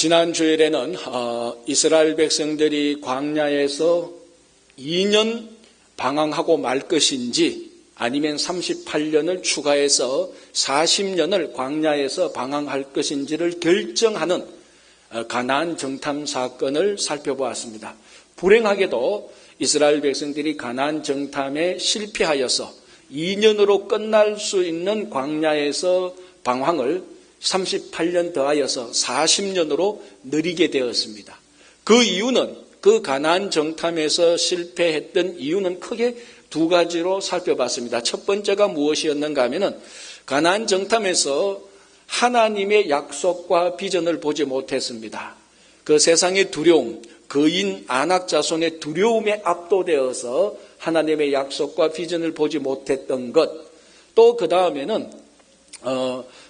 지난 주일에는 이스라엘 백성들이 광야에서 2년 방황하고 말 것인지 아니면 38년을 추가해서 40년을 광야에서 방황할 것인지를 결정하는 가나안 정탐 사건을 살펴보았습니다. 불행하게도 이스라엘 백성들이 가나안 정탐에 실패하여서 2년으로 끝날 수 있는 광야에서 방황을 38년 더하여서 40년으로 늘리게 되었습니다. 그 이유는 그 가나안 정탐에서 실패했던 이유는 크게 두 가지로 살펴봤습니다. 첫 번째가 무엇이었는가 하면은 가나안 정탐에서 하나님의 약속과 비전을 보지 못했습니다. 그 세상의 두려움, 거인 안악 자손의 두려움에 압도되어서 하나님의 약속과 비전을 보지 못했던 것, 또 그 다음에는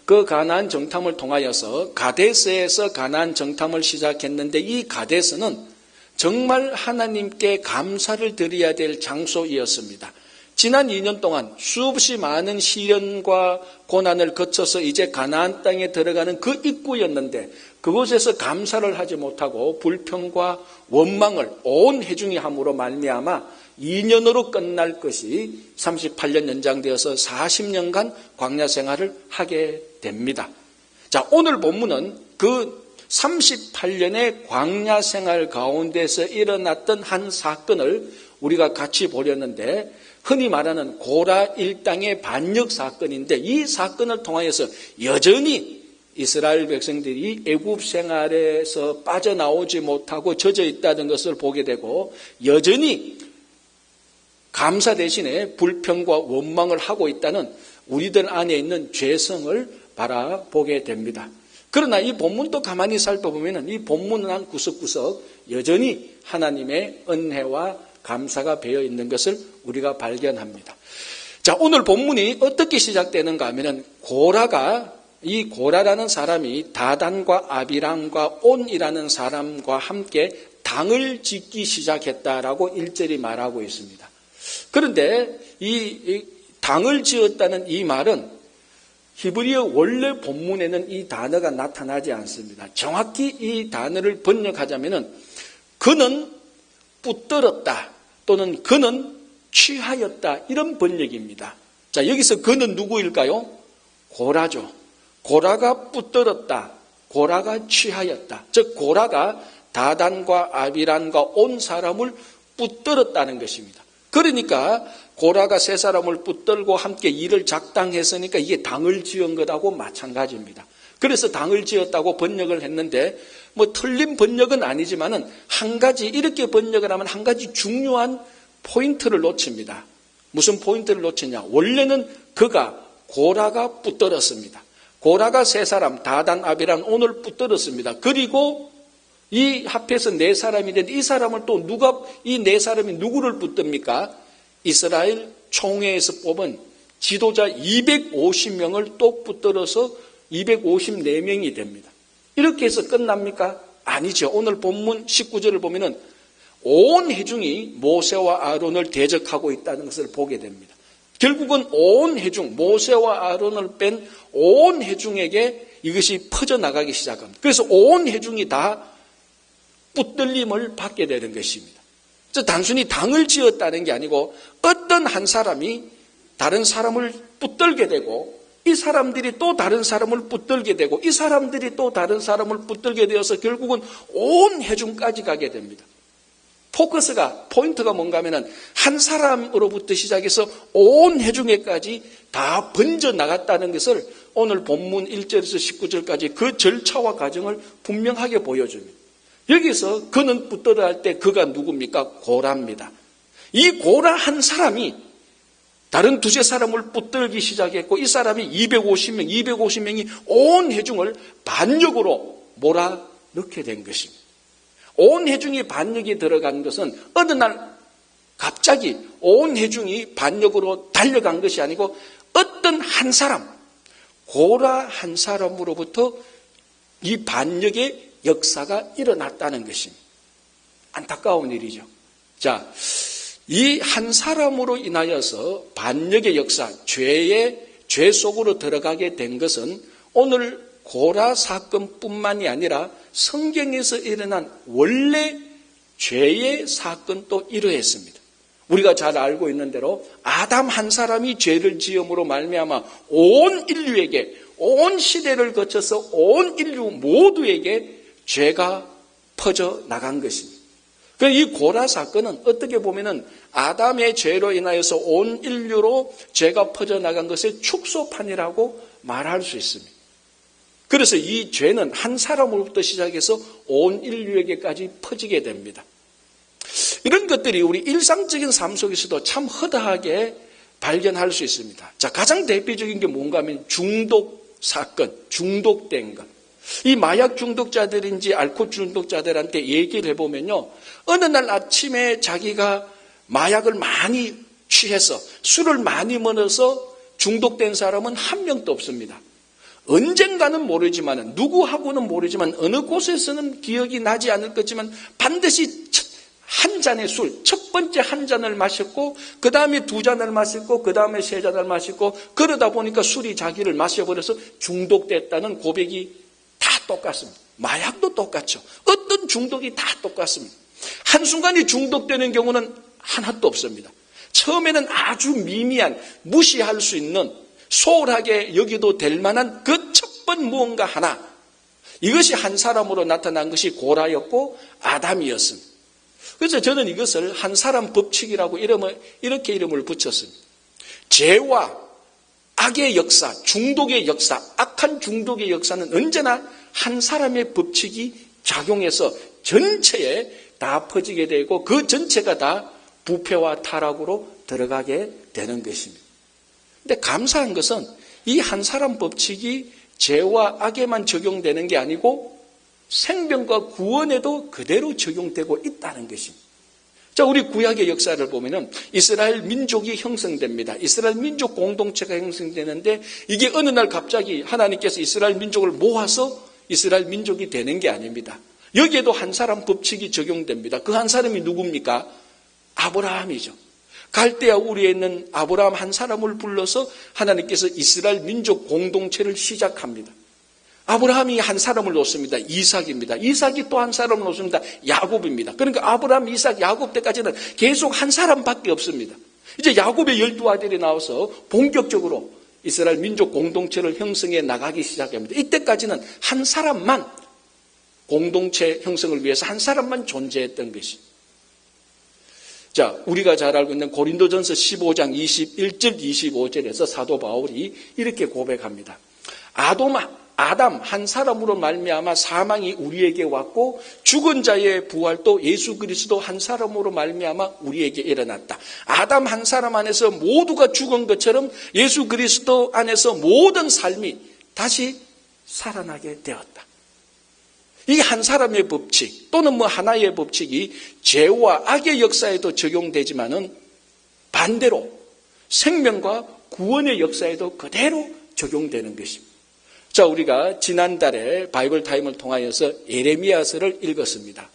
그 가나안 정탐을 통하여서 가데스에서 가나안 정탐을 시작했는데 이 가데스는 정말 하나님께 감사를 드려야 될 장소이었습니다. 지난 2년 동안 수없이 많은 시련과 고난을 거쳐서 이제 가나안 땅에 들어가는 그 입구였는데 그곳에서 감사를 하지 못하고 불평과 원망을 온 회중이 함으로 말미암아 2년으로 끝날 것이 38년 연장되어서 40년간 광야 생활을 하게 됩니다. 자, 오늘 본문은 그 38년의 광야 생활 가운데서 일어났던 한 사건을 우리가 같이 보려는데 흔히 말하는 고라 일당의 반역 사건인데 이 사건을 통하여서 여전히 이스라엘 백성들이 애굽 생활에서 빠져나오지 못하고 젖어 있다는 것을 보게 되고 여전히 감사 대신에 불평과 원망을 하고 있다는 우리들 안에 있는 죄성을 바라보게 됩니다. 그러나 이 본문도 가만히 살펴보면 이 본문은 한 구석구석 여전히 하나님의 은혜와 감사가 배어 있는 것을 우리가 발견합니다. 자, 오늘 본문이 어떻게 시작되는가 하면 이 고라라는 사람이 다단과 아비람과 온이라는 사람과 함께 당을 짓기 시작했다라고 1절이 말하고 있습니다. 그런데 이 당을 지었다는 이 말은 히브리어 원래 본문에는 이 단어가 나타나지 않습니다. 정확히 이 단어를 번역하자면은 그는 붙들었다 또는 그는 취하였다 이런 번역입니다. 자, 여기서 그는 누구일까요? 고라죠. 고라가 붙들었다. 고라가 취하였다. 즉 고라가 다단과 아비란과 온 사람을 붙들었다는 것입니다. 그러니까 고라가 세 사람을 붙들고 함께 일을 작당했으니까 이게 당을 지은 것하고 마찬가지입니다. 그래서 당을 지었다고 번역을 했는데 뭐 틀린 번역은 아니지만은 한 가지 이렇게 번역을 하면 한 가지 중요한 포인트를 놓칩니다. 무슨 포인트를 놓치냐? 원래는 고라가 붙들었습니다. 고라가 세 사람 다단 아비란 온을 붙들었습니다. 그리고 이 합해서 네 사람인데 이 사람을 또 이 네 사람이 누구를 붙듭니까? 이스라엘 총회에서 뽑은 지도자 250명을 또 붙들어서 254명이 됩니다. 이렇게 해서 끝납니까? 아니죠. 오늘 본문 19절을 보면은 온 회중이 모세와 아론을 대적하고 있다는 것을 보게 됩니다. 결국은 온 회중, 모세와 아론을 뺀 온 회중에게 이것이 퍼져나가기 시작합니다. 그래서 온 회중이 다 붙들림을 받게 되는 것입니다. 단순히 당을 지었다는 게 아니고 어떤 한 사람이 다른 사람을 붙들게 되고 이 사람들이 또 다른 사람을 붙들게 되고 이 사람들이 또 다른 사람을 붙들게 되어서 결국은 온 회중까지 가게 됩니다. 포인트가 뭔가 하면은 한 사람으로부터 시작해서 온 회중에까지 다 번져 나갔다는 것을 오늘 본문 1절에서 19절까지 그 절차와 과정을 분명하게 보여줍니다. 여기서 그는 붙들어야 할 때 그가 누굽니까? 고라입니다. 이 고라 한 사람이 다른 두세 사람을 붙들기 시작했고 이 사람이 250명이 온 회중을 반역으로 몰아넣게 된 것입니다. 온 회중이 반역이 들어간 것은 어느 날 갑자기 온 회중이 반역으로 달려간 것이 아니고 어떤 한 사람, 고라 한 사람으로부터 이 반역의 역사가 일어났다는 것입니다. 안타까운 일이죠. 자, 이 한 사람으로 인하여서 반역의 역사, 죄 속으로 들어가게 된 것은 오늘 고라 사건뿐만이 아니라 성경에서 일어난 원래 죄의 사건도 이러했습니다. 우리가 잘 알고 있는 대로 아담 한 사람이 죄를 지음으로 말미암아 온 인류에게, 온 시대를 거쳐서 온 인류 모두에게 죄가 퍼져 나간 것입니다. 이 고라 사건은 어떻게 보면은 아담의 죄로 인하여서 온 인류로 죄가 퍼져 나간 것의 축소판이라고 말할 수 있습니다. 그래서 이 죄는 한 사람으로부터 시작해서 온 인류에게까지 퍼지게 됩니다. 이런 것들이 우리 일상적인 삶 속에서도 참 허다하게 발견할 수 있습니다. 자, 가장 대표적인 게 뭔가 하면 중독 사건, 중독된 것. 이 마약 중독자들인지 알코올 중독자들한테 얘기를 해보면요, 어느 날 아침에 자기가 마약을 많이 취해서 술을 많이 먹어서 중독된 사람은 한 명도 없습니다. 언젠가는 모르지만, 누구하고는 모르지만, 어느 곳에서는 기억이 나지 않을 거지만 반드시 한 잔의 술, 첫 번째 한 잔을 마셨고, 그 다음에 두 잔을 마셨고, 그 다음에 세 잔을 마셨고, 그러다 보니까 술이 자기를 마셔버려서 중독됐다는 고백이 다 똑같습니다. 마약도 똑같죠. 어떤 중독이 다 똑같습니다. 한순간에 중독되는 경우는 하나도 없습니다. 처음에는 아주 미미한, 무시할 수 있는, 소홀하게 여기도 될 만한 그 첫 번 무언가 하나, 이것이 한 사람으로 나타난 것이 고라였고 아담이었습니다. 그래서 저는 이것을 한 사람 법칙이라고 이렇게 이름을 붙였습니다. 죄와 악의 역사, 중독의 역사, 악한 중독의 역사는 언제나 한 사람의 법칙이 작용해서 전체에 다 퍼지게 되고 그 전체가 다 부패와 타락으로 들어가게 되는 것입니다. 근데 감사한 것은 이 한 사람 법칙이 죄와 악에만 적용되는 게 아니고 생명과 구원에도 그대로 적용되고 있다는 것입니다. 자, 우리 구약의 역사를 보면은 이스라엘 민족이 형성됩니다. 이스라엘 민족 공동체가 형성되는데 이게 어느 날 갑자기 하나님께서 이스라엘 민족을 모아서 이스라엘 민족이 되는 게 아닙니다. 여기에도 한 사람 법칙이 적용됩니다. 그 한 사람이 누굽니까? 아브라함이죠. 갈대아 우리에 있는 아브라함 한 사람을 불러서 하나님께서 이스라엘 민족 공동체를 시작합니다. 아브라함이 한 사람을 놓습니다. 이삭입니다. 이삭이 또 한 사람을 놓습니다. 야곱입니다. 그러니까 아브라함, 이삭, 야곱 때까지는 계속 한 사람밖에 없습니다. 이제 야곱의 12아들이 나와서 본격적으로 이스라엘 민족 공동체를 형성해 나가기 시작합니다. 이때까지는 한 사람만, 공동체 형성을 위해서 한 사람만 존재했던 것입니다. 자, 우리가 잘 알고 있는 고린도전서 15장 21절 25절에서 사도 바울이 이렇게 고백합니다. 아담 한 사람으로 말미암아 사망이 우리에게 왔고 죽은 자의 부활도 예수 그리스도 한 사람으로 말미암아 우리에게 일어났다. 아담 한 사람 안에서 모두가 죽은 것처럼 예수 그리스도 안에서 모든 삶이 다시 살아나게 되었다. 이 한 사람의 법칙 또는 하나의 법칙이 죄와 악의 역사에도 적용되지만은 반대로 생명과 구원의 역사에도 그대로 적용되는 것입니다. 자, 우리가 지난달에 바이블 타임을 통하여서 예레미야서를 읽었습니다.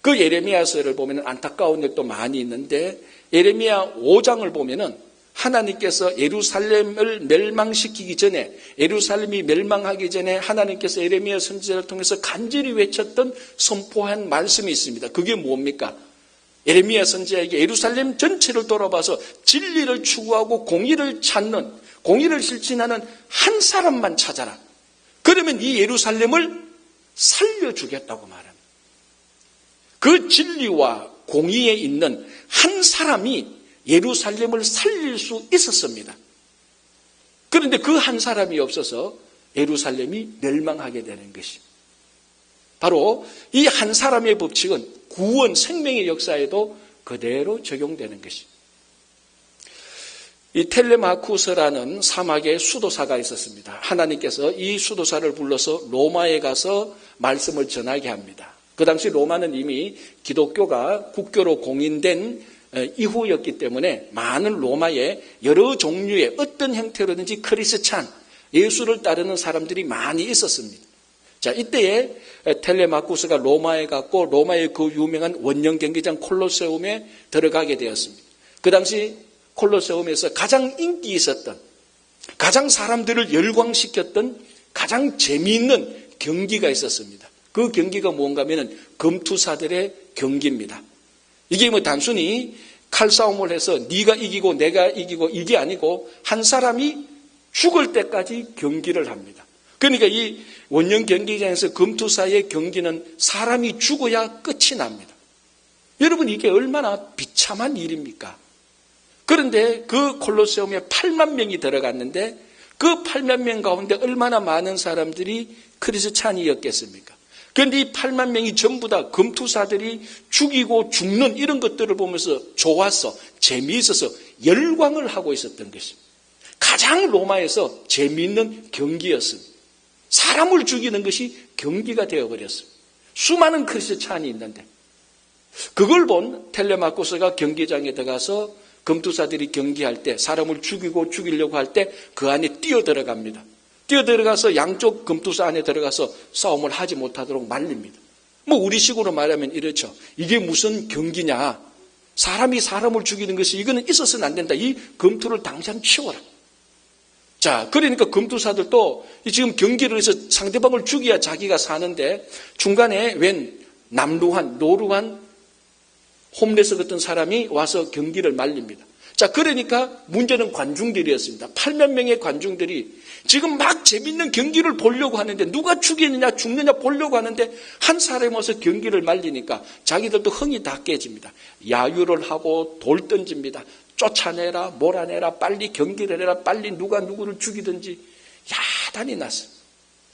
그 예레미야서를 보면 안타까운 일도 많이 있는데 예레미야 5장을 보면은 하나님께서 예루살렘을 멸망시키기 전에, 예루살렘이 멸망하기 전에 하나님께서 예레미야 선지자를 통해서 간절히 외쳤던 선포한 말씀이 있습니다. 그게 뭡니까? 예레미야 선지자에게 예루살렘 전체를 돌아봐서 진리를 추구하고 공의를 찾는, 공의를 실천하는 한 사람만 찾아라. 그러면 이 예루살렘을 살려주겠다고 말합니다. 그 진리와 공의에 있는 한 사람이 예루살렘을 살릴 수 있었습니다. 그런데 그 한 사람이 없어서 예루살렘이 멸망하게 되는 것입니다. 바로 이 한 사람의 법칙은 구원, 생명의 역사에도 그대로 적용되는 것입니다. 이 텔레마쿠스라는 사막의 수도사가 있었습니다. 하나님께서 이 수도사를 불러서 로마에 가서 말씀을 전하게 합니다. 그 당시 로마는 이미 기독교가 국교로 공인된 이후였기 때문에 많은 로마에 여러 종류의 어떤 형태로든지 크리스찬, 예수를 따르는 사람들이 많이 있었습니다. 자, 이때에 텔레마쿠스가 로마에 갔고 로마의 그 유명한 원형 경기장 콜로세움에 들어가게 되었습니다. 그 당시 콜로세움에서 가장 인기 있었던, 가장 사람들을 열광시켰던 가장 재미있는 경기가 있었습니다. 그 경기가 뭔가 하면은 검투사들의 경기입니다. 이게 뭐 단순히 칼싸움을 해서 네가 이기고 내가 이기고 이게 아니고 한 사람이 죽을 때까지 경기를 합니다. 그러니까 이 원형 경기장에서 검투사의 경기는 사람이 죽어야 끝이 납니다. 여러분 이게 얼마나 비참한 일입니까? 그런데 그 콜로세움에 8만 명이 들어갔는데 그 8만 명 가운데 얼마나 많은 사람들이 크리스찬이었겠습니까? 그런데 이 8만 명이 전부 다 검투사들이 죽이고 죽는 이런 것들을 보면서 좋아서 재미있어서 열광을 하고 있었던 것입니다. 가장 로마에서 재미있는 경기였습니다. 사람을 죽이는 것이 경기가 되어버렸습니다. 수많은 크리스찬이 있는데 그걸 본 텔레마쿠스가 경기장에 들어가서 검투사들이 경기할 때 사람을 죽이려고 할 때 그 안에 뛰어들어갑니다. 뛰어들어가서 양쪽 검투사 안에 들어가서 싸움을 하지 못하도록 말립니다. 뭐 우리식으로 말하면 이렇죠. 이게 무슨 경기냐. 사람이 사람을 죽이는 것이 이거는 있어서는 안 된다. 이 검투를 당장 치워라. 자, 그러니까 검투사들도 지금 경기를 해서 상대방을 죽여야 자기가 사는데 중간에 웬 노루한 홈레스 같은 사람이 와서 경기를 말립니다. 자, 그러니까 문제는 관중들이었습니다. 8만 명의 관중들이 지금 막 재밌는 경기를 보려고 하는데 누가 죽이느냐 죽느냐 보려고 하는데 한 사람이 와서 경기를 말리니까 자기들도 흥이 다 깨집니다. 야유를 하고 돌 던집니다. 쫓아내라 몰아내라 빨리 경기를 해라 빨리 누가 누구를 죽이든지 야단이 났어요.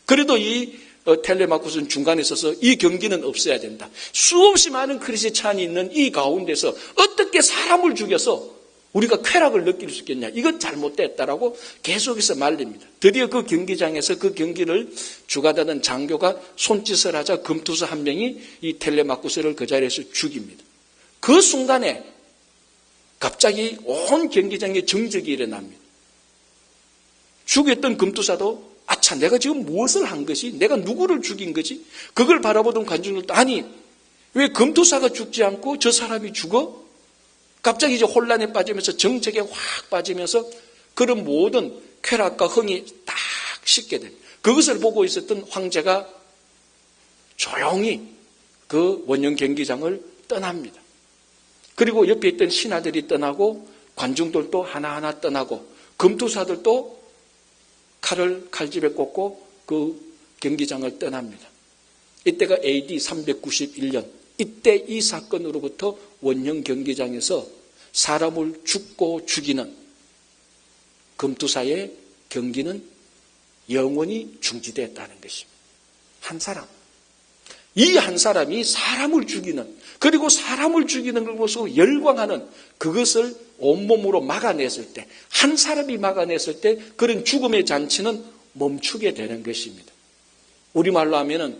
그래도 이 텔레마쿠스는 중간에 있어서 이 경기는 없어야 된다. 수없이 많은 크리스찬이 있는 이 가운데서 어떻게 사람을 죽여서 우리가 쾌락을 느낄 수 있겠냐. 이건 잘못됐다라고 계속해서 말립니다. 드디어 그 경기장에서 그 경기를 주관하던 장교가 손짓을 하자 검투사 한 명이 이 텔레마쿠스를 그 자리에서 죽입니다. 그 순간에 갑자기 온 경기장에 정적이 일어납니다. 죽였던 검투사도 아차 내가 지금 무엇을 한 것이 내가 누구를 죽인 거지? 그걸 바라보던 관중들도 아니 왜 검투사가 죽지 않고 저 사람이 죽어? 갑자기 이제 혼란에 빠지면서 정적에 확 빠지면서 그런 모든 쾌락과 흥이 딱 식게 됩니다. 그것을 보고 있었던 황제가 조용히 그 원형 경기장을 떠납니다. 그리고 옆에 있던 신하들이 떠나고 관중들도 하나하나 떠나고 검투사들도 칼을 칼집에 꽂고 그 경기장을 떠납니다. 이때가 AD 391년 이때 이 사건으로부터 원형 경기장에서 사람을 죽고 죽이는 검투사의 경기는 영원히 중지되었다는 것입니다. 한 사람. 이 한 사람이 사람을 죽이는 그리고 사람을 죽이는 걸 보고 열광하는 그것을 온몸으로 막아냈을 때 한 사람이 막아냈을 때 그런 죽음의 잔치는 멈추게 되는 것입니다. 우리말로 하면은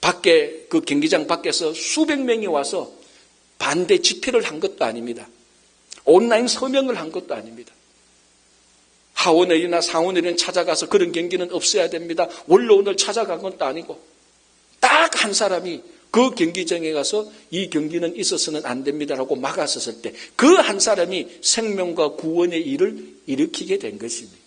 밖에 그 경기장 밖에서 수백 명이 와서 반대 집회를 한 것도 아닙니다. 온라인 서명을 한 것도 아닙니다. 하원의원이나 상원의원 찾아가서 그런 경기는 없어야 됩니다. 원로원을 찾아간 것도 아니고 딱 한 사람이 그 경기장에 가서 이 경기는 있어서는 안 됩니다라고 막았었을 때 그 한 사람이 생명과 구원의 일을 일으키게 된 것입니다.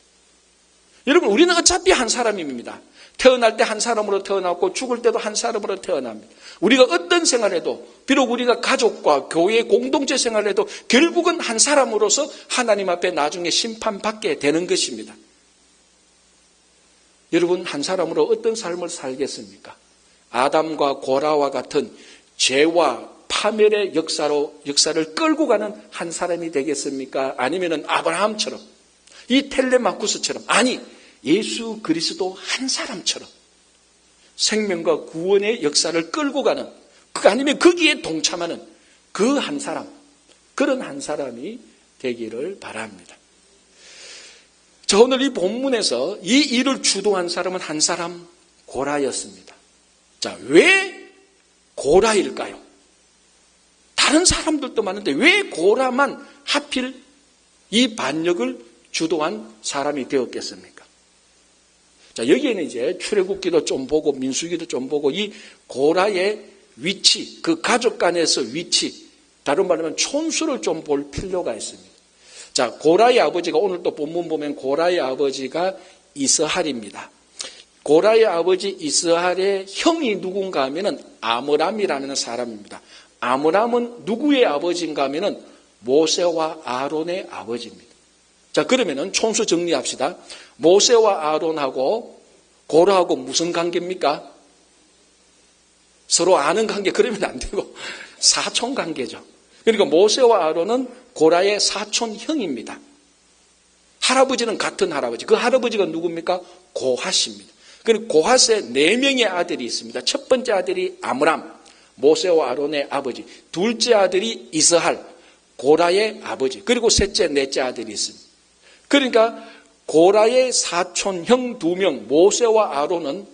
여러분 우리는 어차피 한 사람입니다. 태어날 때 한 사람으로 태어났고 죽을 때도 한 사람으로 태어납니다. 우리가 어떤 생활해도 비록 우리가 가족과 교회 공동체 생활해도 결국은 한 사람으로서 하나님 앞에 나중에 심판받게 되는 것입니다. 여러분 한 사람으로 어떤 삶을 살겠습니까? 아담과 고라와 같은 죄와 파멸의 역사를 끌고 가는 한 사람이 되겠습니까? 아니면은 아브라함처럼 이 텔레마쿠스처럼 아니 예수 그리스도 한 사람처럼 생명과 구원의 역사를 끌고 가는 아니면 거기에 동참하는 그 한 사람 그런 한 사람이 되기를 바랍니다. 자, 오늘 이 본문에서 이 일을 주도한 사람은 한 사람 고라였습니다. 자, 왜 고라일까요? 다른 사람들도 많은데 왜 고라만 하필 이 반역을 주도한 사람이 되었겠습니까? 자, 여기에는 이제 출애굽기도 좀 보고 민수기도 좀 보고 이 고라의 위치, 그 가족 간에서 위치, 다른 말로 하면 촌수를 좀 볼 필요가 있습니다. 자, 고라의 아버지가 오늘 또 본문 보면 고라의 아버지가 이스할입니다. 고라의 아버지 이스할의 형이 누군가 하면은 아므람이라는 사람입니다. 아므람은 누구의 아버지인가 하면은 모세와 아론의 아버지입니다. 자, 그러면은 총수 정리합시다. 모세와 아론하고 고라하고 무슨 관계입니까? 서로 아는 관계. 그러면 안 되고 사촌 관계죠. 그러니까 모세와 아론은 고라의 사촌 형입니다. 할아버지는 같은 할아버지. 그 할아버지가 누굽니까? 고핫입니다. 그리고 고핫에 4명의 아들이 있습니다. 첫 번째 아들이 아므람, 모세와 아론의 아버지. 둘째 아들이 이스할, 고라의 아버지. 그리고 셋째, 넷째 아들이 있습니다. 그러니까 고라의 사촌 형 2명, 모세와 아론은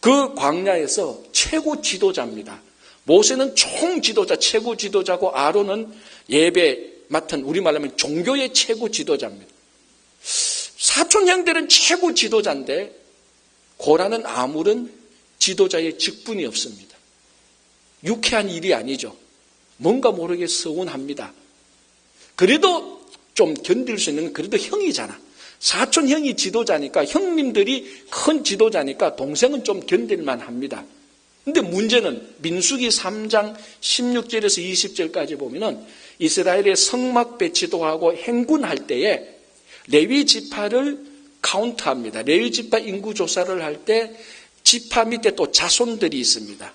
그 광야에서 최고 지도자입니다. 모세는 총 지도자, 최고 지도자고 아론은 예배 맡은 우리말로 하면 종교의 최고 지도자입니다. 사촌 형들은 최고 지도자인데 고라는 아무런 지도자의 직분이 없습니다. 유쾌한 일이 아니죠. 뭔가 모르게 서운합니다. 그래도 좀 견딜 수 있는 그래도 형이잖아. 사촌 형이 지도자니까 형님들이 큰 지도자니까 동생은 좀 견딜만 합니다. 근데 문제는 민수기 3장 16절에서 20절까지 보면은 이스라엘의 성막 배치도 하고 행군할 때에 레위 지파를 카운트합니다. 레위 지파 인구 조사를 할 때 지파 밑에 또 자손들이 있습니다.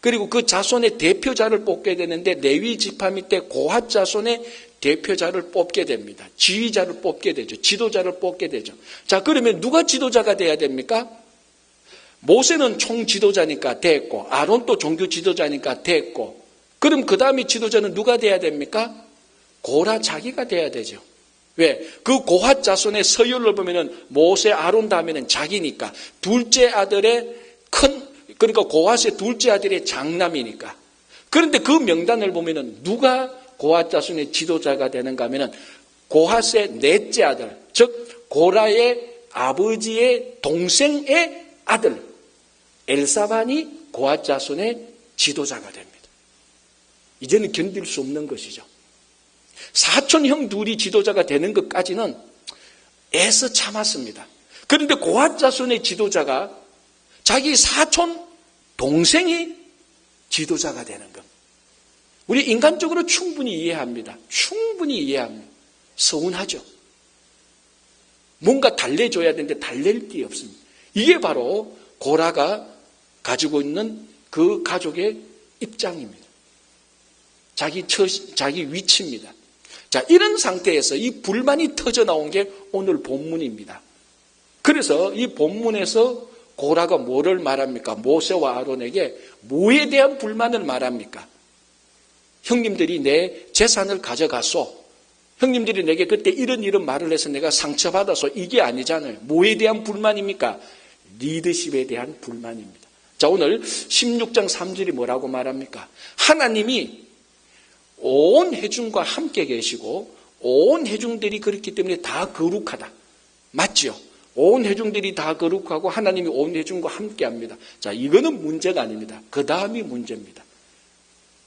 그리고 그 자손의 대표자를 뽑게 되는데 레위 지파 밑에 고핫 자손의 대표자를 뽑게 됩니다. 지휘자를 뽑게 되죠. 지도자를 뽑게 되죠. 자, 그러면 누가 지도자가 돼야 됩니까? 모세는 총 지도자니까 됐고, 아론도 종교 지도자니까 됐고, 그럼 그 다음에 지도자는 누가 돼야 됩니까? 고라 자기가 돼야 되죠. 왜? 그 고핫 자손의 서열을 보면은 모세, 아론 다음에는 자기니까, 둘째 아들의 그러니까 고핫의 둘째 아들의 장남이니까. 그런데 그 명단을 보면은 누가 고핫 자손의 지도자가 되는가 하면은 고핫의 넷째 아들, 즉 고라의 아버지의 동생의 아들 엘사반이 고핫 자손의 지도자가 됩니다. 이제는 견딜 수 없는 것이죠. 사촌 형 둘이 지도자가 되는 것까지는 애써 참았습니다. 그런데 고핫 자손의 지도자가 자기 사촌 동생이 지도자가 되는 것. 우리 인간적으로 충분히 이해합니다. 충분히 이해합니다. 서운하죠. 뭔가 달래줘야 되는데 달랠 게 없습니다. 이게 바로 고라가 가지고 있는 그 가족의 입장입니다. 자기 위치입니다. 자, 이런 상태에서 이 불만이 터져 나온 게 오늘 본문입니다. 그래서 이 본문에서 고라가 뭐를 말합니까? 모세와 아론에게 뭐에 대한 불만을 말합니까? 형님들이 내 재산을 가져갔소. 형님들이 내게 그때 이런 말을 해서 내가 상처받아서 이게 아니잖아요. 뭐에 대한 불만입니까? 리더십에 대한 불만입니다. 자, 오늘 16장 3절이 뭐라고 말합니까? 하나님이 온 회중과 함께 계시고 온 회중들이 그렇기 때문에 다 거룩하다. 맞죠? 온 회중들이 다 거룩하고 하나님이 온 회중과 함께합니다. 자, 이거는 문제가 아닙니다. 그 다음이 문제입니다.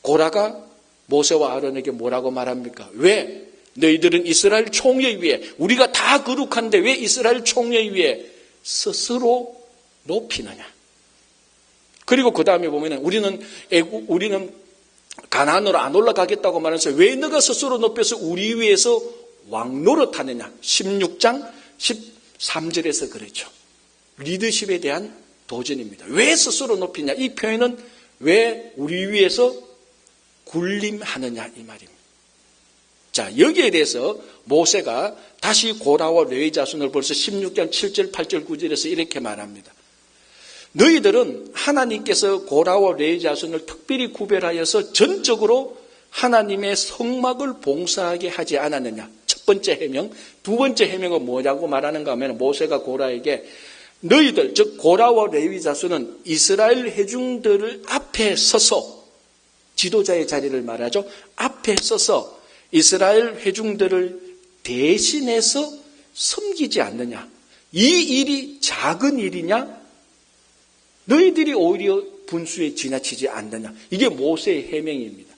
고라가 모세와 아론에게 뭐라고 말합니까? 왜 너희들은 이스라엘 총회 위에 우리가 다 거룩한데 왜 이스라엘 총회 위에 스스로 높이느냐? 그리고 그 다음에 보면은 우리는 가나안으로 안 올라가겠다고 말해서 왜 너가 스스로 높여서 우리 위에서 왕 노릇하느냐? 16장 13절에서 그랬죠. 리더십에 대한 도전입니다. 왜 스스로 높이냐? 이 표현은 왜 우리 위에서 군림하느냐 이 말입니다. 자, 여기에 대해서 모세가 다시 고라와 레위 자손을 벌써 16장 7절, 8절, 9절에서 이렇게 말합니다. 너희들은 하나님께서 고라와 레위 자손을 특별히 구별하여서 전적으로 하나님의 성막을 봉사하게 하지 않았느냐. 첫 번째 해명. 두 번째 해명은 뭐냐고 말하는가 하면 모세가 고라에게 너희들, 즉 고라와 레위 자손은 이스라엘 회중들을 앞에 서서 지도자의 자리를 말하죠. 앞에 서서 이스라엘 회중들을 대신해서 섬기지 않느냐. 이 일이 작은 일이냐? 너희들이 오히려 분수에 지나치지 않느냐. 이게 모세의 해명입니다.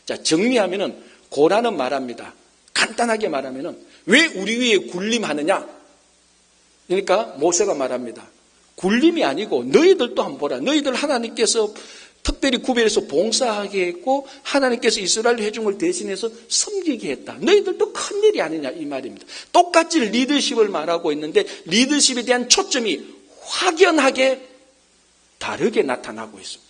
자, 정리하면은 고라는 말합니다. 간단하게 말하면은 왜 우리 위에 군림하느냐? 그러니까 모세가 말합니다. 굴림이 아니고 너희들도 한번 보라. 너희들 하나님께서 특별히 구별해서 봉사하게 했고 하나님께서 이스라엘 회중을 대신해서 섬기게 했다. 너희들도 큰일이 아니냐 이 말입니다. 똑같이 리더십을 말하고 있는데 리더십에 대한 초점이 확연하게 다르게 나타나고 있습니다.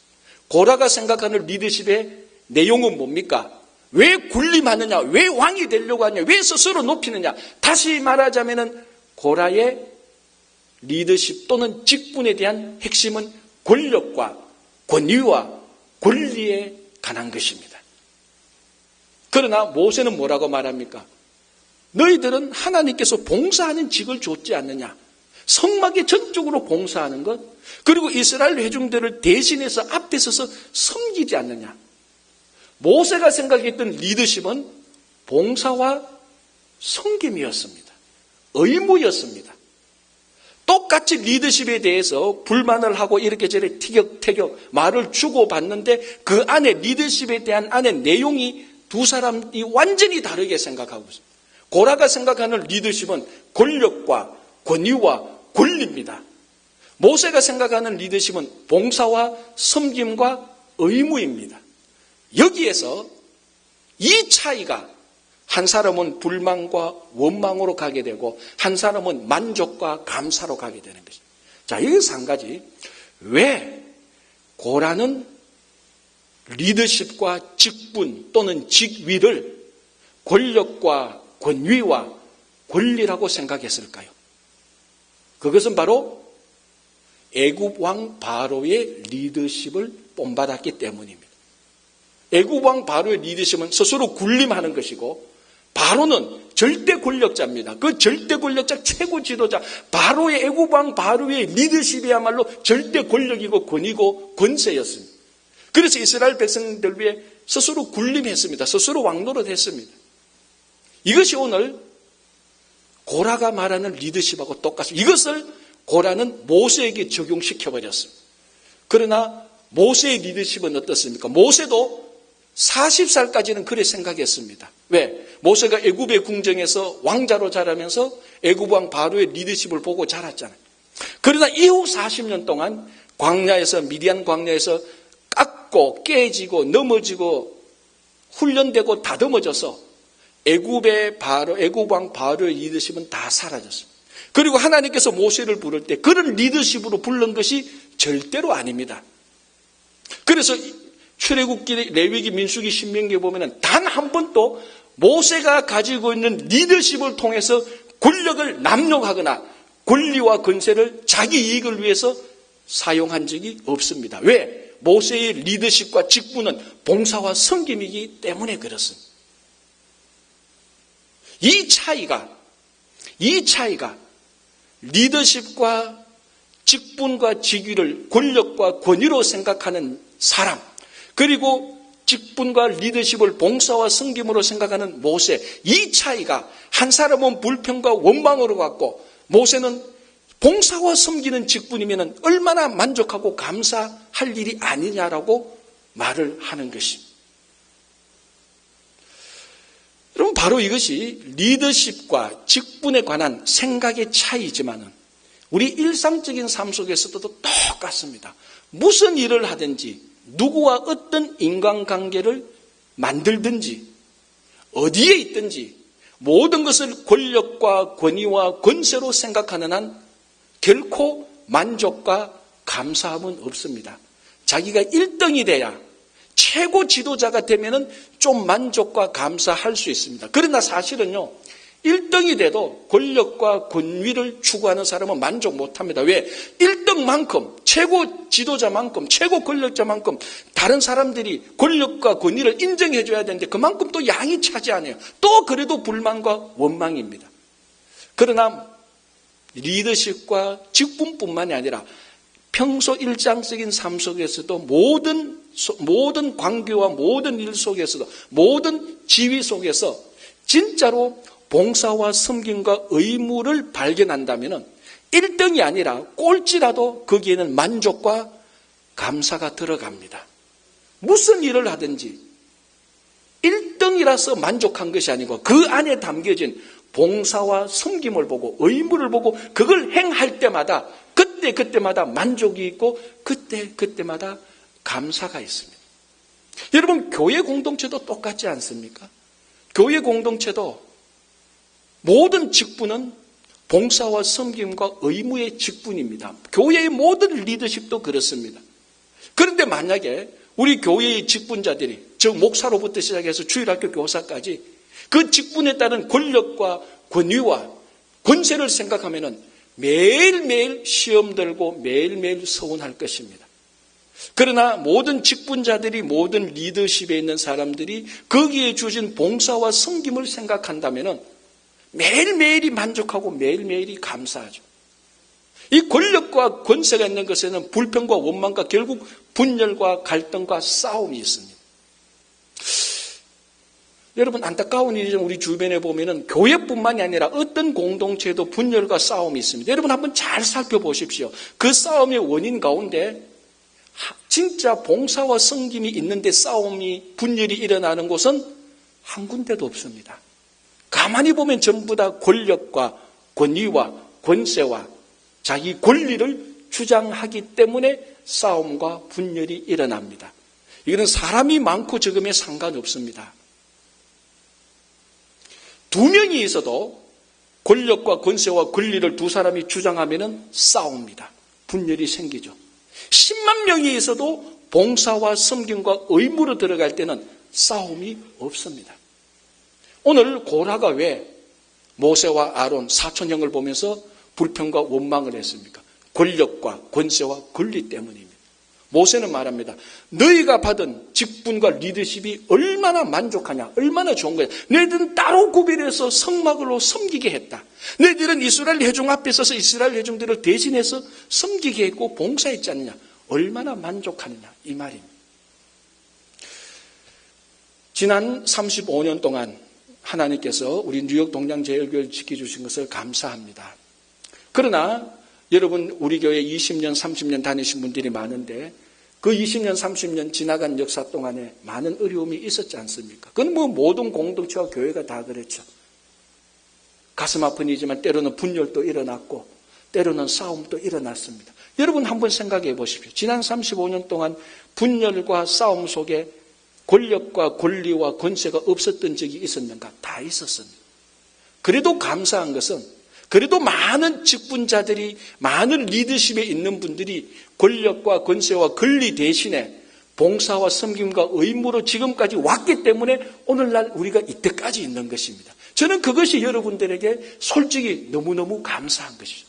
고라가 생각하는 리더십의 내용은 뭡니까? 왜 군림하느냐? 왜 왕이 되려고 하느냐? 왜 스스로 높이느냐? 다시 말하자면은 고라의 리더십 또는 직분에 대한 핵심은 권력과 권위와 권리에 관한 것입니다. 그러나 모세는 뭐라고 말합니까? 너희들은 하나님께서 봉사하는 직을 줬지 않느냐? 성막에 전적으로 봉사하는 것, 그리고 이스라엘 회중들을 대신해서 앞에 서서 섬기지 않느냐? 모세가 생각했던 리더십은 봉사와 섬김이었습니다. 의무였습니다. 똑같이 리더십에 대해서 불만을 하고 이렇게 저렇게 티격태격 말을 주고받는데 그 안에 리더십에 대한 안에 내용이 두 사람이 완전히 다르게 생각하고 있습니다. 고라가 생각하는 리더십은 권력과 권위와 권리입니다. 모세가 생각하는 리더십은 봉사와 섬김과 의무입니다. 여기에서 이 차이가 한 사람은 불만과 원망으로 가게 되고 한 사람은 만족과 감사로 가게 되는 것입니다. 자, 여기서 한 가지. 왜 고라는 리더십과 직분 또는 직위를 권력과 권위와 권리라고 생각했을까요? 그것은 바로 애굽 왕 바로의 리더십을 본받았기 때문입니다. 애굽 왕 바로의 리더십은 스스로 군림하는 것이고 바로는 절대 권력자입니다. 그 절대 권력자 최고 지도자 바로의 애굽 왕 바로의 리더십이야말로 절대 권력이고 권위고 권세였습니다. 그래서 이스라엘 백성들 위해 스스로 군림했습니다. 스스로 왕노릇했습니다. 이것이 오늘 고라가 말하는 리더십하고 똑같습니다. 이것을 고라는 모세에게 적용시켜버렸습니다. 그러나 모세의 리더십은 어떻습니까? 모세도 40살까지는 그래 생각했습니다. 왜? 모세가 애굽의 궁정에서 왕자로 자라면서 애굽 왕 바로의 리더십을 보고 자랐잖아요. 그러나 이후 40년 동안 광야에서 미디안 광야에서 깎고 깨지고 넘어지고 훈련되고 다듬어져서 애굽 왕 바로의 리더십은 다 사라졌습니다. 그리고 하나님께서 모세를 부를 때 그런 리더십으로 부른 것이 절대로 아닙니다. 그래서 출애굽기, 레위기, 민수기, 신명기에 보면은 단 한 번도 모세가 가지고 있는 리더십을 통해서 권력을 남용하거나 권리와 권세를 자기 이익을 위해서 사용한 적이 없습니다. 왜? 모세의 리더십과 직분은 봉사와 섬김이기 때문에 그렇습니다. 이 차이가 리더십과 직분과 직위를 권력과 권위로 생각하는 사람, 그리고 직분과 리더십을 봉사와 섬김으로 생각하는 모세, 이 차이가 한 사람은 불평과 원망으로 갔고 모세는 봉사와 섬기는 직분이면 얼마나 만족하고 감사할 일이 아니냐라고 말을 하는 것입니다. 여러분, 바로 이것이 리더십과 직분에 관한 생각의 차이지만은 우리 일상적인 삶 속에서도 똑같습니다. 무슨 일을 하든지 누구와 어떤 인간관계를 만들든지 어디에 있든지 모든 것을 권력과 권위와 권세로 생각하는 한 결코 만족과 감사함은 없습니다. 자기가 1등이 돼야 최고 지도자가 되면은 좀 만족과 감사할 수 있습니다. 그러나 사실은요, 1등이 돼도 권력과 권위를 추구하는 사람은 만족 못합니다. 왜? 1등만큼, 최고 지도자만큼, 최고 권력자만큼 다른 사람들이 권력과 권위를 인정해줘야 되는데 그만큼 또 양이 차지 않아요. 또 그래도 불만과 원망입니다. 그러나 리더십과 직분뿐만이 아니라 평소 일상적인 삶 속에서도 모든 관계와 모든 일 속에서도 모든 지위 속에서 진짜로 봉사와 섬김과 의무를 발견한다면 1등이 아니라 꼴찌라도 거기에는 만족과 감사가 들어갑니다. 무슨 일을 하든지 1등이라서 만족한 것이 아니고 그 안에 담겨진 봉사와 섬김을 보고 의무를 보고 그걸 행할 때마다 그때 그때마다 만족이 있고 그때마다 감사가 있습니다. 여러분, 교회 공동체도 똑같지 않습니까? 교회 공동체도 모든 직분은 봉사와 섬김과 의무의 직분입니다. 교회의 모든 리더십도 그렇습니다. 그런데 만약에 우리 교회의 직분자들이, 즉 목사로부터 시작해서 주일학교 교사까지 그 직분에 따른 권력과 권위와 권세를 생각하면 매일매일 시험 들고 매일매일 서운할 것입니다. 그러나 모든 직분자들이, 모든 리더십에 있는 사람들이 거기에 주신 봉사와 섬김을 생각한다면 매일매일이 만족하고 매일매일이 감사하죠. 이 권력과 권세가 있는 것에는 불평과 원망과 결국 분열과 갈등과 싸움이 있습니다. 여러분, 안타까운 일이죠. 우리 주변에 보면은 교회뿐만이 아니라 어떤 공동체에도 분열과 싸움이 있습니다. 여러분, 한번 잘 살펴보십시오. 그 싸움의 원인 가운데 진짜 봉사와 섬김이 있는데 싸움이, 분열이 일어나는 곳은 한 군데도 없습니다. 가만히 보면 전부 다 권력과 권위와 권세와 자기 권리를 주장하기 때문에 싸움과 분열이 일어납니다. 이거는 사람이 많고 적음에 상관없습니다. 두 명이 있어도 권력과 권세와 권리를 두 사람이 주장하면 싸웁니다. 분열이 생기죠. 10만 명이 있어도 봉사와 섬김과 의무로 들어갈 때는 싸움이 없습니다. 오늘 고라가 왜 모세와 아론 사촌형을 보면서 불평과 원망을 했습니까? 권력과 권세와 권리 때문입니다. 모세는 말합니다. 너희가 받은 직분과 리더십이 얼마나 만족하냐, 얼마나 좋은 거야. 너희들은 따로 구별해서 성막으로 섬기게 했다. 너희들은 이스라엘 회중 앞에 서서 이스라엘 회중들을 대신해서 섬기게 했고 봉사했지 않느냐. 얼마나 만족하느냐, 이 말입니다. 지난 35년 동안 하나님께서 우리 뉴욕 동양제일교회를 지켜주신 것을 감사합니다. 그러나 여러분, 우리 교회 20년, 30년 다니신 분들이 많은데 그 20년, 30년 지나간 역사 동안에 많은 어려움이 있었지 않습니까? 그건 뭐 모든 공동체와 교회가 다 그렇죠. 가슴 아픈 일이지만 때로는 분열도 일어났고 때로는 싸움도 일어났습니다. 여러분 한번 생각해 보십시오. 지난 35년 동안 분열과 싸움 속에 권력과 권리와 권세가 없었던 적이 있었는가? 다 있었습니다. 그래도 감사한 것은 그래도 많은 직분자들이, 많은 리더십에 있는 분들이 권력과 권세와 권리 대신에 봉사와 섬김과 의무로 지금까지 왔기 때문에 오늘날 우리가 이때까지 있는 것입니다. 저는 그것이 여러분들에게 솔직히 너무너무 감사한 것이죠.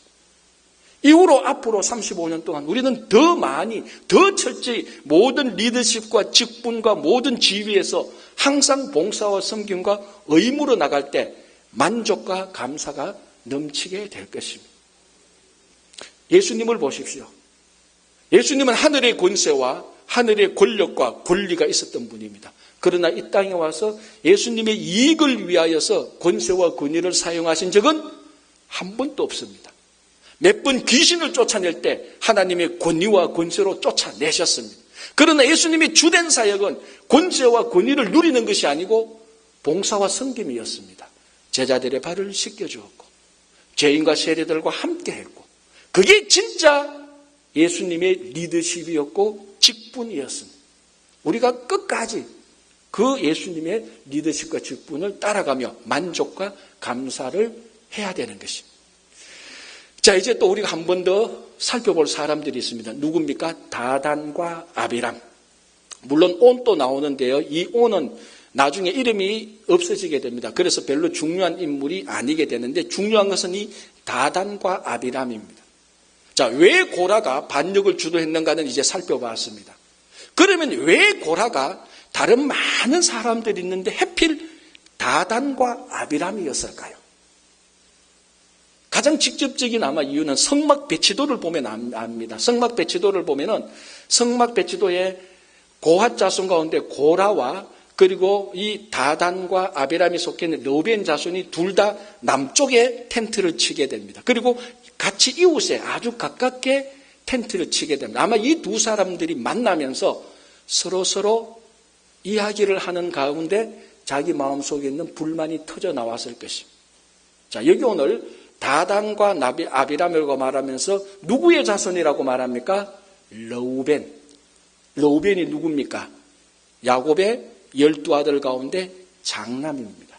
이후로 앞으로 35년 동안 우리는 더 많이, 더 철저히 모든 리더십과 직분과 모든 지위에서 항상 봉사와 섬김과 의무로 나갈 때 만족과 감사가 넘치게 될 것입니다. 예수님을 보십시오. 예수님은 하늘의 권세와 하늘의 권력과 권리가 있었던 분입니다. 그러나 이 땅에 와서 예수님의 이익을 위하여서 권세와 권위를 사용하신 적은 한 번도 없습니다. 몇 번 귀신을 쫓아낼 때 하나님의 권위와 권세로 쫓아내셨습니다. 그러나 예수님의 주된 사역은 권세와 권위를 누리는 것이 아니고 봉사와 섬김이었습니다. 제자들의 발을 씻겨주었고 죄인과 세리들과 함께 했고 그게 진짜 예수님의 리더십이었고 직분이었습니다. 우리가 끝까지 그 예수님의 리더십과 직분을 따라가며 만족과 감사를 해야 되는 것입니다. 자, 이제 또 우리가 한 번 더 살펴볼 사람들이 있습니다. 누굽니까? 다단과 아비람. 물론 온도 나오는데요. 이 온은 나중에 이름이 없어지게 됩니다. 그래서 별로 중요한 인물이 아니게 되는데 중요한 것은 이 다단과 아비람입니다. 자, 왜 고라가 반역을 주도했는가는 이제 살펴봤습니다. 그러면 왜 고라가 다른 많은 사람들이 있는데 하필 다단과 아비람이었을까요? 가장 직접적인 아마 이유는 성막 배치도를 보면 압니다. 성막 배치도를 보면은 성막 배치도에 고핫 자손 가운데 고라와 그리고 이 다단과 아비람이 속해 있는 르벤 자손이 둘 다 남쪽에 텐트를 치게 됩니다. 그리고 같이 이웃에 아주 가깝게 텐트를 치게 됩니다. 아마 이 두 사람들이 만나면서 서로 이야기를 하는 가운데 자기 마음속에 있는 불만이 터져 나왔을 것입니다. 자, 여기 오늘 다단과 아비람이라고 말하면서 누구의 자손이라고 말합니까? 르우벤. 르우벤이 누굽니까? 야곱의 12아들 가운데 장남입니다.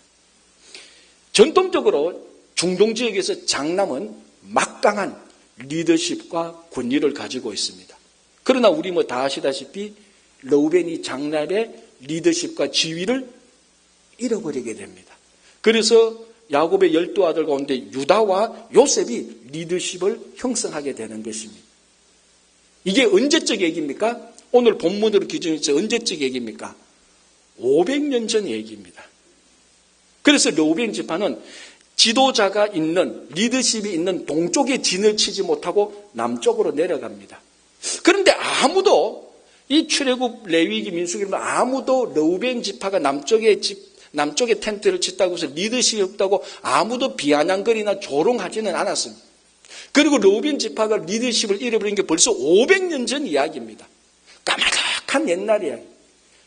전통적으로 중동 지역에서 장남은 막강한 리더십과 권위를 가지고 있습니다. 그러나 우리 다 아시다시피 르우벤이 장남의 리더십과 지위를 잃어버리게 됩니다. 그래서 야곱의 12아들 가운데 유다와 요셉이 리더십을 형성하게 되는 것입니다. 이게 언제적 얘기입니까? 오늘 본문으로 기준해서 언제적 얘기입니까? 500년 전 얘기입니다. 그래서 르우벤 지파는 지도자가 있는, 리더십이 있는 동쪽에 진을 치지 못하고 남쪽으로 내려갑니다. 그런데 아무도 이 출애굽 레위기 민수기를 아무도 르우벤 지파가 남쪽에 텐트를 쳤다고 해서 리더십이 없다고 아무도 비아냥거리나 조롱하지는 않았습니다. 그리고 르우벤 지파가 리더십을 잃어버린 게 벌써 500년 전 이야기입니다. 까마득한 옛날 이야기.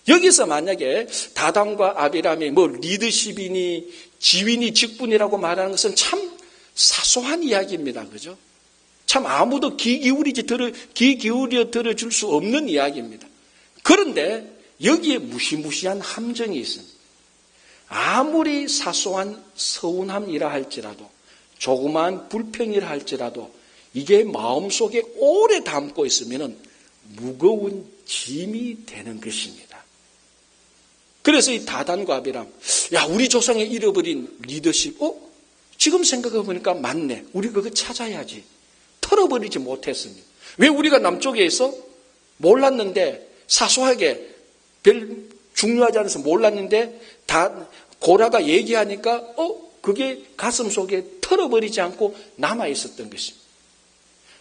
여기서 만약에 다단과 아비람이 리더십이니 지위니 직분이라고 말하는 것은 참 사소한 이야기입니다. 그죠? 참 아무도 귀 기울여 들어줄 수 없는 이야기입니다. 그런데 여기에 무시무시한 함정이 있습니다. 아무리 사소한 서운함이라 할지라도 조그마한 불평이라 할지라도 이게 마음속에 오래 담고 있으면 무거운 짐이 되는 것입니다. 그래서 이 다단과 아비람, 우리 조상이 잃어버린 리더십, 지금 생각해보니까 맞네. 우리 그거 찾아야지. 털어버리지 못했습니다. 왜 우리가 남쪽에 있어? 몰랐는데, 사소하게, 별 중요하지 않아서 몰랐는데, 다 고라가 얘기하니까, 그게 가슴 속에 털어버리지 않고 남아있었던 것입니다.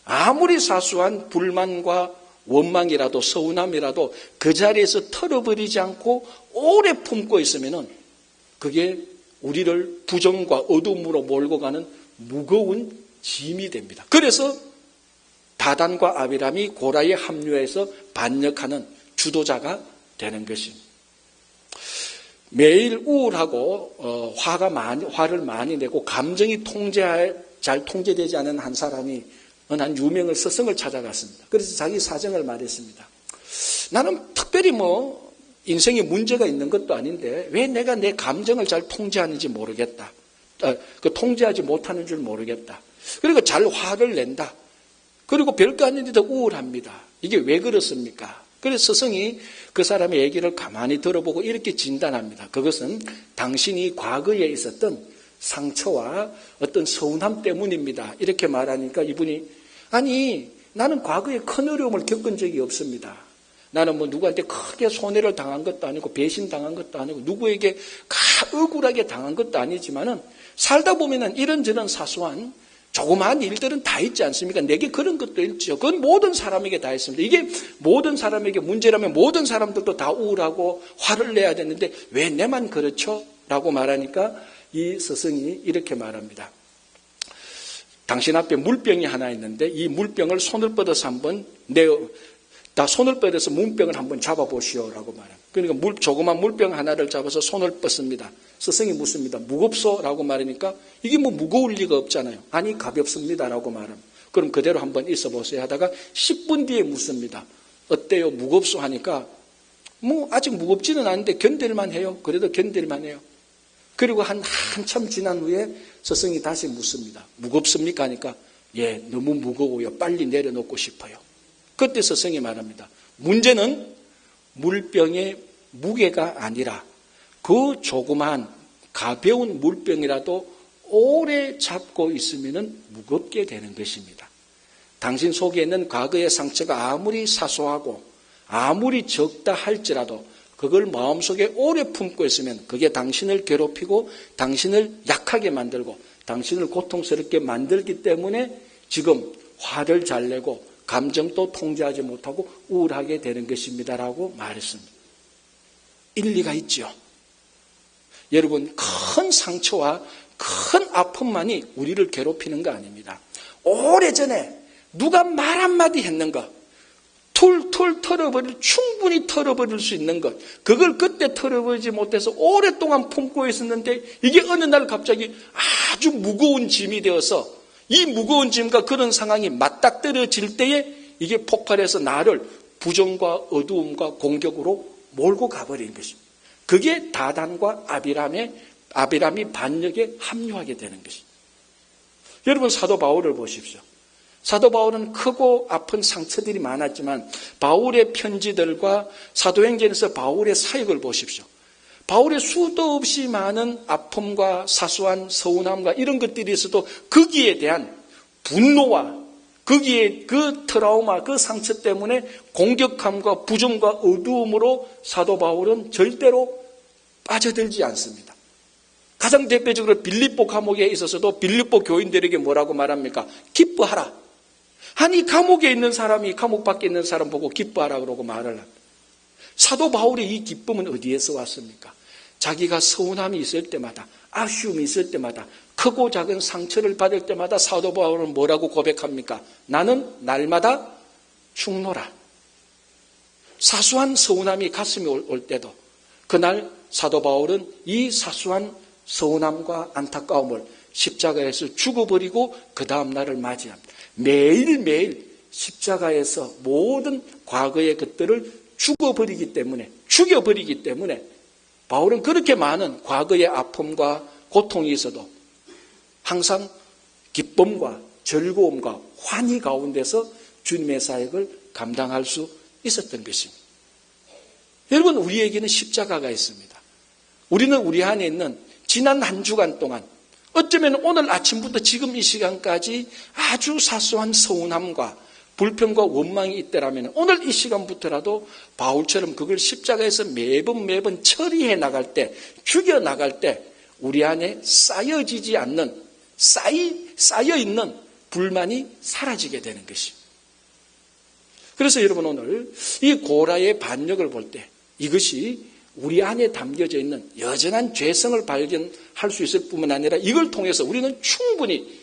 아무리 사소한 불만과 원망이라도 서운함이라도 그 자리에서 털어버리지 않고 오래 품고 있으면은 그게 우리를 부정과 어둠으로 몰고 가는 무거운 짐이 됩니다. 그래서 다단과 아비람이 고라에 합류해서 반역하는 주도자가 되는 것입니다. 매일 우울하고 화를 많이 내고 감정이 잘 통제되지 않은 한 사람이 한 유명한 스승을 찾아갔습니다. 그래서 자기 사정을 말했습니다. 나는 특별히 인생에 문제가 있는 것도 아닌데 왜 내가 내 감정을 잘 통제하는지 모르겠다. 통제하지 못하는 줄 모르겠다. 그리고 잘 화를 낸다. 그리고 별거 아닌데도 우울합니다. 이게 왜 그렇습니까? 그래서 스승이 그 사람의 얘기를 가만히 들어보고 이렇게 진단합니다. 그것은 당신이 과거에 있었던 상처와 어떤 서운함 때문입니다. 이렇게 말하니까 이분이 나는 과거에 큰 어려움을 겪은 적이 없습니다. 나는 누구한테 크게 손해를 당한 것도 아니고 배신당한 것도 아니고 누구에게 억울하게 당한 것도 아니지만은 살다 보면은 이런저런 사소한 조그마한 일들은 다 있지 않습니까? 내게 그런 것도 있죠. 그건 모든 사람에게 다 있습니다. 이게 모든 사람에게 문제라면 모든 사람들도 다 우울하고 화를 내야 되는데 왜 내만 그렇죠? 라고 말하니까 이 스승이 이렇게 말합니다. 당신 앞에 물병이 하나 있는데 이 물병을 손을 뻗어서 한번 손을 뻗어서 문병을 한번 잡아보시오라고 말합니다. 그러니까 조그만 물병 하나를 잡아서 손을 뻗습니다. 스승이 묻습니다. 무겁소라고 말하니까 이게 무거울 리가 없잖아요. 아니 가볍습니다라고 말합니다. 그럼 그대로 한번 있어보세요 하다가 10분 뒤에 묻습니다. 어때요? 무겁소 하니까 아직 무겁지는 않은데 견딜만 해요. 그래도 견딜만 해요. 그리고 한참 지난 후에 스승이 다시 묻습니다. 무겁습니까? 하니까 예, 너무 무거워요. 빨리 내려놓고 싶어요. 그때 스승이 말합니다. 문제는 물병의 무게가 아니라 그 조그만 가벼운 물병이라도 오래 잡고 있으면 무겁게 되는 것입니다. 당신 속에 있는 과거의 상처가 아무리 사소하고 아무리 적다 할지라도 그걸 마음속에 오래 품고 있으면 그게 당신을 괴롭히고 당신을 약하게 만들고 당신을 고통스럽게 만들기 때문에 지금 화를 잘 내고 감정도 통제하지 못하고 우울하게 되는 것입니다라고 말했습니다. 일리가 있죠. 여러분, 큰 상처와 큰 아픔만이 우리를 괴롭히는 거 아닙니다. 오래전에 누가 말 한마디 했는가, 툴툴 충분히 털어버릴 수 있는 것. 그걸 그때 털어버리지 못해서 오랫동안 품고 있었는데 이게 어느 날 갑자기 아주 무거운 짐이 되어서 이 무거운 짐과 그런 상황이 맞닥뜨려질 때에 이게 폭발해서 나를 부정과 어두움과 공격으로 몰고 가버린 것입니다. 그게 다단과 아비람이 반역에 합류하게 되는 것입니다. 여러분 사도 바울을 보십시오. 사도 바울은 크고 아픈 상처들이 많았지만 바울의 편지들과 사도행전에서 바울의 사역을 보십시오. 바울의 수도 없이 많은 아픔과 사소한 서운함과 이런 것들이 있어도 거기에 대한 분노와 거기에 그 트라우마, 그 상처 때문에 공격함과 부정과 어두움으로 사도 바울은 절대로 빠져들지 않습니다. 가장 대표적으로 빌립보 감옥에 있어서도 빌립보 교인들에게 뭐라고 말합니까? 기뻐하라. 아니 감옥에 있는 사람이 감옥 밖에 있는 사람 보고 기뻐하라 그러고 말을 합니다. 사도 바울의 이 기쁨은 어디에서 왔습니까? 자기가 서운함이 있을 때마다 아쉬움이 있을 때마다 크고 작은 상처를 받을 때마다 사도 바울은 뭐라고 고백합니까? 나는 날마다 죽노라. 사소한 서운함이 가슴에 올 때도 그날 사도 바울은 이 사소한 서운함과 안타까움을 십자가에서 죽어버리고 그 다음 날을 맞이합니다. 매일매일 십자가에서 모든 과거의 것들을 죽여버리기 때문에 바울은 그렇게 많은 과거의 아픔과 고통이 있어도 항상 기쁨과 즐거움과 환희 가운데서 주님의 사역을 감당할 수 있었던 것입니다. 여러분 우리에게는 십자가가 있습니다. 우리는 우리 안에 있는 지난 한 주간 동안 어쩌면 오늘 아침부터 지금 이 시간까지 아주 사소한 서운함과 불평과 원망이 있더라면 오늘 이 시간부터라도 바울처럼 그걸 십자가에서 매번 처리해 나갈 때, 죽여 나갈 때 우리 안에 쌓여지지 않는 쌓여있는 불만이 사라지게 되는 것입니다. 그래서 여러분 오늘 이 고라의 반역을 볼 때 이것이 우리 안에 담겨져 있는 여전한 죄성을 발견할 수 있을 뿐만 아니라 이걸 통해서 우리는 충분히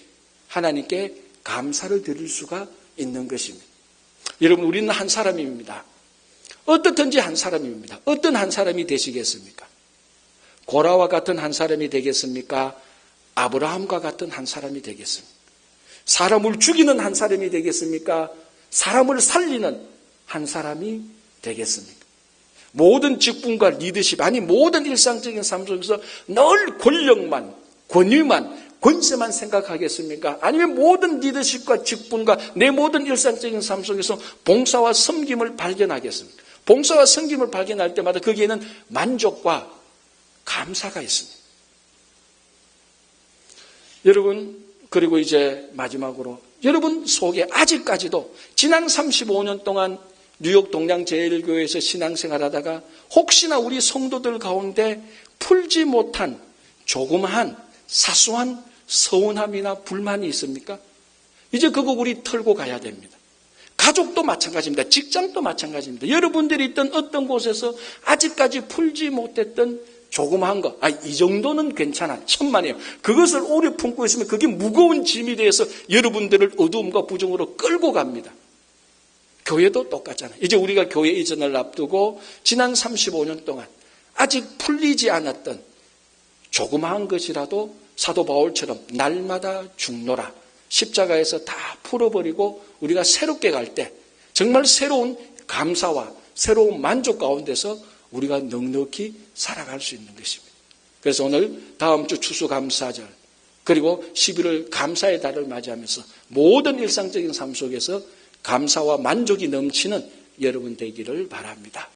하나님께 감사를 드릴 수가 있는 것입니다. 여러분 우리는 한 사람입니다. 어떻든지 한 사람입니다. 어떤 한 사람이 되시겠습니까? 고라와 같은 한 사람이 되겠습니까? 아브라함과 같은 한 사람이 되겠습니까? 사람을 죽이는 한 사람이 되겠습니까? 사람을 살리는 한 사람이 되겠습니까? 모든 직분과 리더십, 아니 모든 일상적인 삶 속에서 늘 권력만, 권위만, 권세만 생각하겠습니까? 아니면 모든 리더십과 직분과 내 모든 일상적인 삶 속에서 봉사와 섬김을 발견하겠습니까? 봉사와 섬김을 발견할 때마다 거기에는 만족과 감사가 있습니다. 여러분, 그리고 이제 마지막으로 여러분 속에 아직까지도 지난 35년 동안 뉴욕 동량제일교회에서 신앙생활하다가 혹시나 우리 성도들 가운데 풀지 못한 조그마한 사소한 서운함이나 불만이 있습니까? 이제 그거 우리 털고 가야 됩니다. 가족도 마찬가지입니다. 직장도 마찬가지입니다. 여러분들이 있던 어떤 곳에서 아직까지 풀지 못했던 조그마한 거, 이 정도는 괜찮아, 천만에요. 그것을 오래 품고 있으면 그게 무거운 짐이 되어서 여러분들을 어두움과 부정으로 끌고 갑니다. 교회도 똑같잖아요. 이제 우리가 교회 이전을 앞두고 지난 35년 동안 아직 풀리지 않았던 조그마한 것이라도 사도 바울처럼 날마다 죽노라. 십자가에서 다 풀어버리고 우리가 새롭게 갈 때 정말 새로운 감사와 새로운 만족 가운데서 우리가 넉넉히 살아갈 수 있는 것입니다. 그래서 오늘 다음 주 추수감사절 그리고 11월 감사의 달을 맞이하면서 모든 일상적인 삶 속에서 감사와 만족이 넘치는 여러분 되기를 바랍니다.